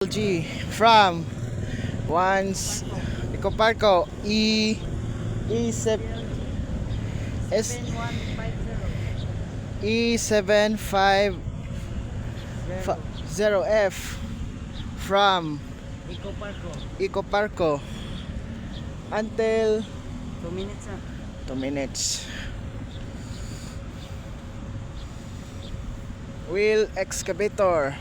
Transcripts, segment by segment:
G from once Ecoparco E7 S E750F from Ecoparco until 2 minutes 2 minutes. Wheel excavator.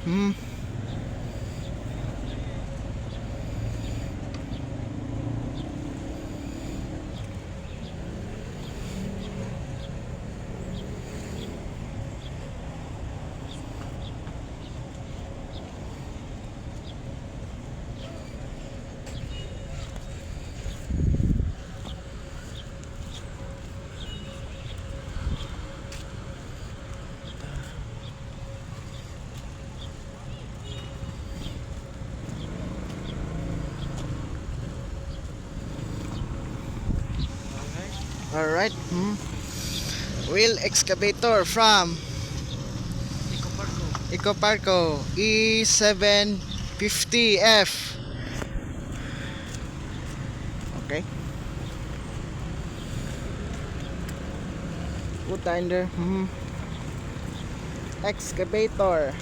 Alright. Wheel excavator from Ecoparco E750F. Okay. Put under excavator.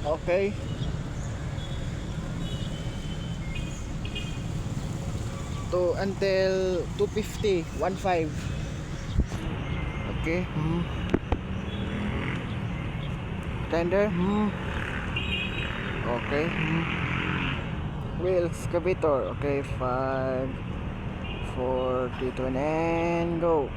Okay. To until 250, 15. Okay. Tender. Okay. Wheel excavator. Okay, 5, 4, 3, 2, and go.